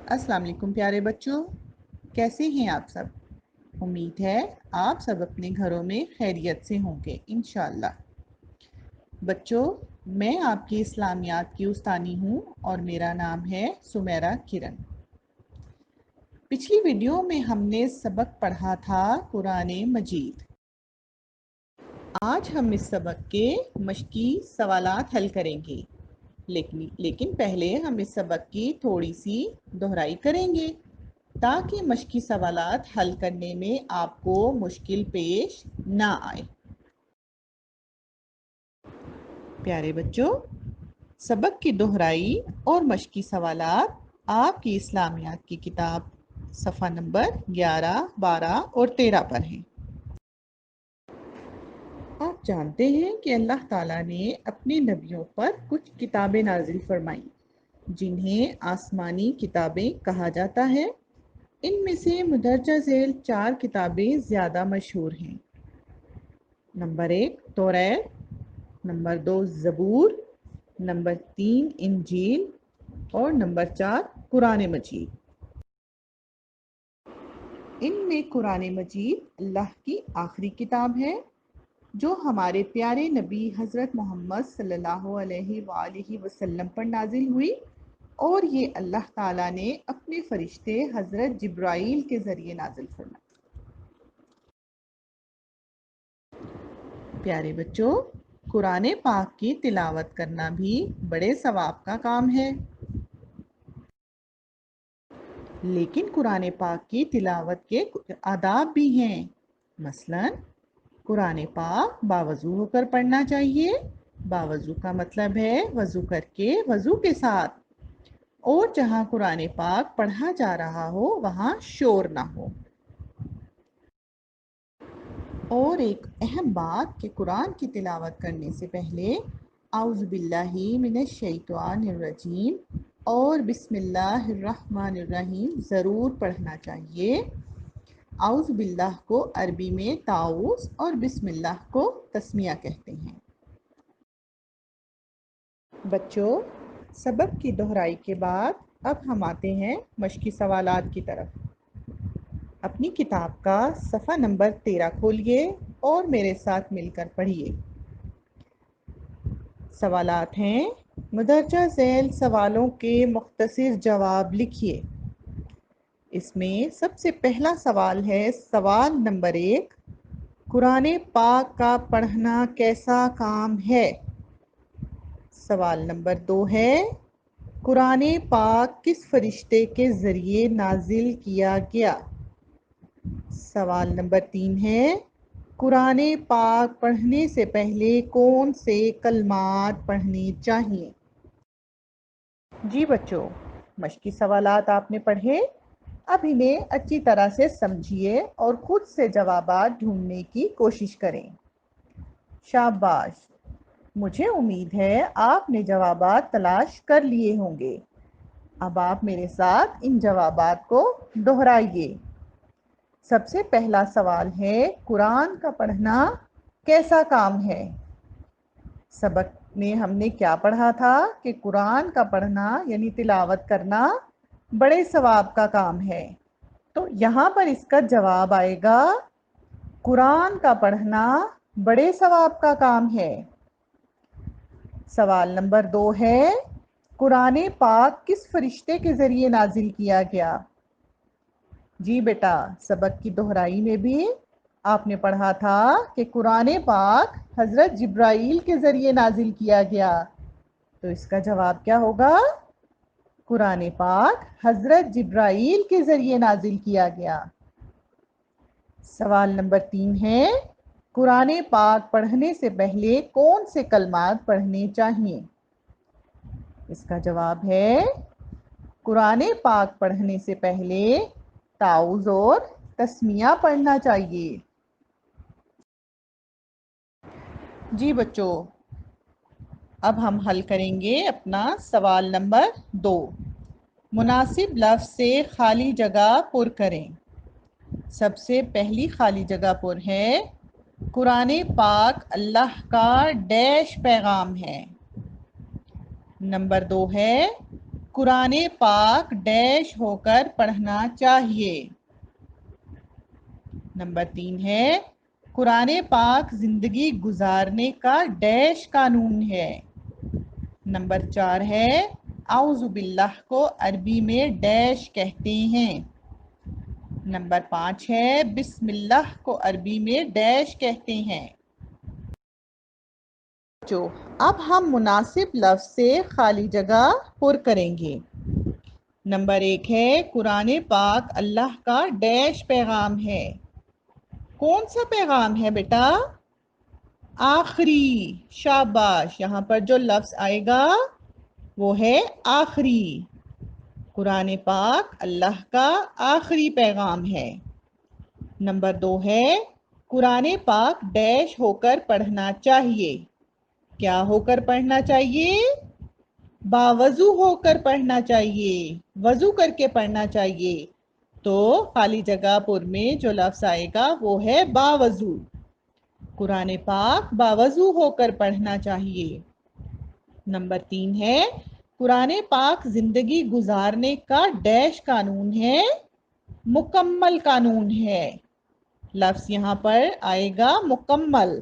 अस्सलाम वालेकुम प्यारे बच्चों, कैसे हैं आप सब। उम्मीद है आप सब अपने घरों में खैरियत से होंगे इंशाअल्लाह। बच्चों, मैं आपकी इस्लामियात की उस्तानी हूँ और मेरा नाम है सुमेरा किरण। पिछली वीडियो में हमने सबक पढ़ा था कुरान मजीद। आज हम इस सबक के मश्की सवालात हल करेंगे, लेकिन पहले हम इस सबक की थोड़ी सी दोहराई करेंगे ताकि मश्की सवालात हल करने में आपको मुश्किल पेश ना आए। प्यारे बच्चों, सबक की दोहराई और मश्की सवालात आपकी इस्लामियात की किताब सफ़ा नंबर 11, 12 और 13 पर हैं। आप जानते हैं कि अल्लाह ताला ने अपने नबियों पर कुछ किताबें नाजिल फरमाई जिन्हें आसमानी किताबें कहा जाता है। इनमें से मुदर्जा झेल 4 किताबें ज़्यादा मशहूर हैं। नंबर 1 तौरात, नंबर 2 ज़बूर, नंबर 3 इंजील और नंबर 4 कुरान मजीद। इनमें कुरान मजीद अल्लाह की आखिरी किताब है जो हमारे प्यारे नबी हज़रत मोहम्मद सल्लल्लाहु अलैहि वसल्लम पर नाजिल हुई और ये अल्लाह ताला ने अपने फरिश्ते हज़रत जिब्राइल के ज़रिए नाजिल फरमाई। प्यारे बच्चों, कुरान पाक की तिलावत करना भी बड़े सवाब का काम है। लेकिन कुरान पाक की तिलावत के कुछ आदाब भी हैं। मसलन कुरान पाक बावजू होकर पढ़ना चाहिए। बावजू का मतलब है वजू करके, वजू के साथ। और जहाँ कुरान पाक पढ़ा जा रहा हो वहाँ शोर ना हो। और एक अहम बात कि कुरान की तिलावत करने से पहले आउज़ु बिल्लाहि मिनश शैतानिर रजीम और बिस्मिल्लाहिर्रहमानिर्रहीम ज़रूर पढ़ना चाहिए। आउज़ु बिल्लाह को अरबी में ताऊस और बिस्मिल्लाह को तस्मिया कहते हैं। बच्चों, सबक की दोहराई के बाद अब हम आते हैं मश्की सवालात की तरफ। अपनी किताब का सफ़ा नंबर 13 खोलिए और मेरे साथ मिलकर पढ़िए। सवालात हैं, मुदर्जा झेल सवालों के मुख्तसर जवाब लिखिए। इसमें सबसे पहला सवाल है सवाल नंबर 1, कुरान पाक का पढ़ना कैसा काम है। सवाल नंबर 2 है, कुरान पाक किस फरिश्ते के ज़रिए नाजिल किया गया। सवाल नंबर 3 है, कुरान पाक पढ़ने से पहले कौन से कलमात पढ़ने चाहिए। जी बच्चों, मश्की सवालात आपने पढ़े। अब इन्हें अच्छी तरह से समझिए और खुद से जवाबात ढूंढने की कोशिश करें। शाबाश, मुझे उम्मीद है आपने जवाबात तलाश कर लिए होंगे। अब आप मेरे साथ इन जवाबात को दोहराइए। सबसे पहला सवाल है, कुरान का पढ़ना कैसा काम है। सबक में हमने क्या पढ़ा था कि कुरान का पढ़ना यानी तिलावत करना बड़े सवाब का काम है। तो यहाँ पर इसका जवाब आएगा, कुरान का पढ़ना बड़े सवाब का काम है। सवाल नंबर 2 है, कुरान पाक किस फरिश्ते के ज़रिए नाजिल किया गया। जी बेटा, सबक की दोहराई में भी आपने पढ़ा था कि कुरान पाक हज़रत जिब्राइल के ज़रिए नाजिल किया गया। तो इसका जवाब क्या होगा, कुरान पाक हज़रत जिब्राइल के ज़रिए नाजिल किया गया। सवाल नंबर 3 है, कुरान पाक पढ़ने से पहले कौन से कलमात पढ़ने चाहिए। इसका जवाब है, कुरान पाक पढ़ने से पहले ताऊज़ और तस्मिया पढ़ना चाहिए। जी बच्चों, अब हम हल करेंगे अपना सवाल नंबर 2। मुनासिब लफ्ज़ से खाली जगह पुर करें। सबसे पहली खाली जगह पुर है, कुरान पाक अल्लाह का डैश पैगाम है। नंबर 2 है, قرآن پاک ڈیش ہو کر پڑھنا چاہیے۔ نمبر 3 ہے قرآن پاک زندگی گزارنے کا ڈیش قانون ہے۔ نمبر 4 ہے اعوذ باللہ کو عربی میں ڈیش کہتے ہیں۔ نمبر 5 ہے بسم اللہ کو عربی میں ڈیش کہتے ہیں۔ اب ہم مناسب لفظ سے خالی جگہ پر کریں گے۔ نمبر 1 ہے قرآن پاک اللہ کا ڈیش پیغام ہے۔ کون سا پیغام ہے بیٹا؟ آخری، شاباش، یہاں پر جو لفظ آئے گا وہ ہے آخری۔ قرآن پاک اللہ کا آخری پیغام ہے۔ نمبر 2 ہے قرآن پاک ڈیش ہو کر پڑھنا چاہیے۔ کیا ہو کر پڑھنا چاہیے؟ باوضو ہو کر پڑھنا چاہیے، وضو کر کے پڑھنا چاہیے۔ تو خالی جگہ پر میں جو لفظ آئے گا وہ ہے باوضو۔ قرآن پاک باوضو ہو کر پڑھنا چاہیے۔ نمبر 3 ہے قرآن پاک زندگی گزارنے کا ڈیش قانون ہے، مکمل قانون ہے۔ لفظ یہاں پر آئے گا مکمل۔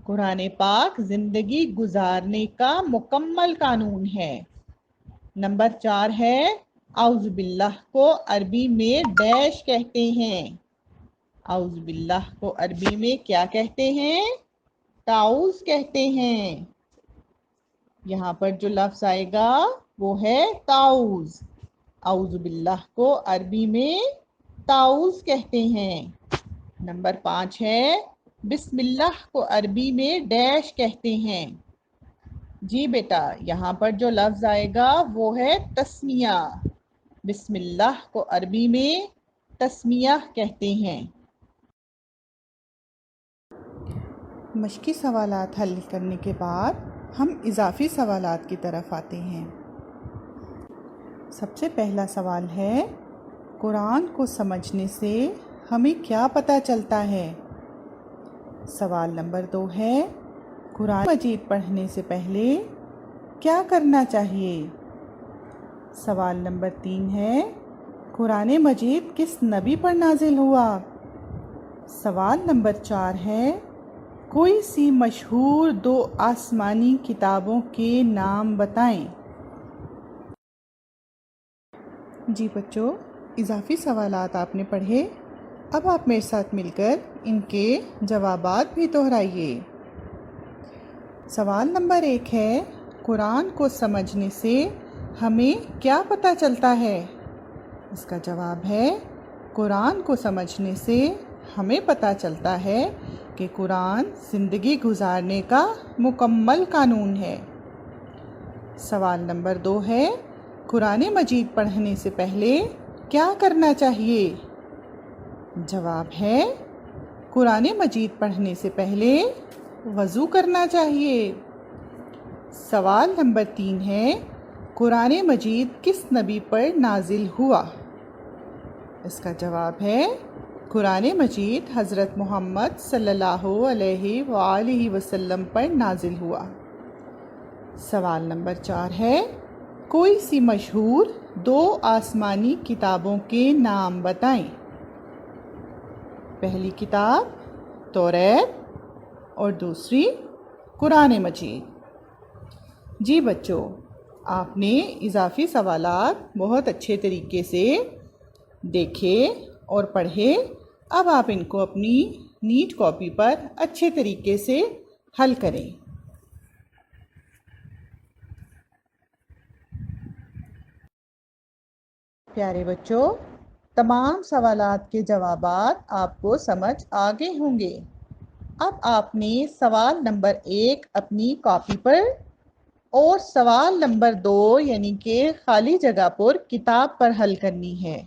قرآن پاک زندگی گزارنے کا مکمل قانون ہے۔ نمبر 4 ہے اعوذ باللہ کو عربی میں ڈیش کہتے ہیں۔ اعوذ باللہ کو عربی میں کیا کہتے ہیں؟ تعوذ کہتے ہیں۔ یہاں پر جو لفظ آئے گا وہ ہے تعوذ۔ اعوذ باللہ کو عربی میں تعوذ کہتے ہیں۔ نمبر 5 ہے بسم اللہ کو عربی میں ڈیش کہتے ہیں۔ جی بیٹا، یہاں پر جو لفظ آئے گا وہ ہے تسمیہ۔ بسم اللہ کو عربی میں تسمیہ کہتے ہیں۔ مشقی سوالات حل کرنے کے بعد ہم اضافی سوالات کی طرف آتے ہیں۔ سب سے پہلا سوال ہے قرآن کو سمجھنے سے ہمیں کیا پتہ چلتا ہے؟ سوال نمبر 2 ہے قرآن مجید پڑھنے سے پہلے کیا کرنا چاہیے؟ سوال نمبر 3 ہے قرآن مجید کس نبی پر نازل ہوا؟ سوال نمبر 4 ہے کوئی سی مشہور 2 آسمانی کتابوں کے نام بتائیں۔ جی بچوں، اضافی سوالات آپ نے پڑھے، اب آپ میرے ساتھ مل کر ان کے جوابات بھی دہرائیے۔ سوال نمبر 1 ہے قرآن کو سمجھنے سے ہمیں کیا پتہ چلتا ہے؟ اس کا جواب ہے قرآن کو سمجھنے سے ہمیں پتہ چلتا ہے کہ قرآن زندگی گزارنے کا مکمل قانون ہے۔ سوال نمبر 2 ہے قرآن مجید پڑھنے سے پہلے کیا کرنا چاہیے؟ جواب ہے قرآن مجید پڑھنے سے پہلے وضو کرنا چاہیے۔ سوال نمبر 3 ہے قرآن مجید کس نبی پر نازل ہوا؟ اس کا جواب ہے قرآن مجید حضرت محمد صلی اللہ علیہ وآلہ وسلم پر نازل ہوا۔ سوال نمبر 4 ہے کوئی سی مشہور 2 آسمانی کتابوں کے نام بتائیں۔ پہلی کتاب توریت اور دوسری قرآن مجید۔ جی بچوں، آپ نے اضافی سوالات بہت اچھے طریقے سے دیکھے اور پڑھے۔ اب آپ ان کو اپنی نیٹ کاپی پر اچھے طریقے سے حل کریں۔ پیارے بچوں، تمام سوالات کے جوابات آپ کو سمجھ آ گئے ہوں گے۔ اب آپ نے سوال نمبر 1 اپنی کاپی پر اور سوال نمبر 2 یعنی کہ خالی جگہ پر کتاب پر حل کرنی ہے۔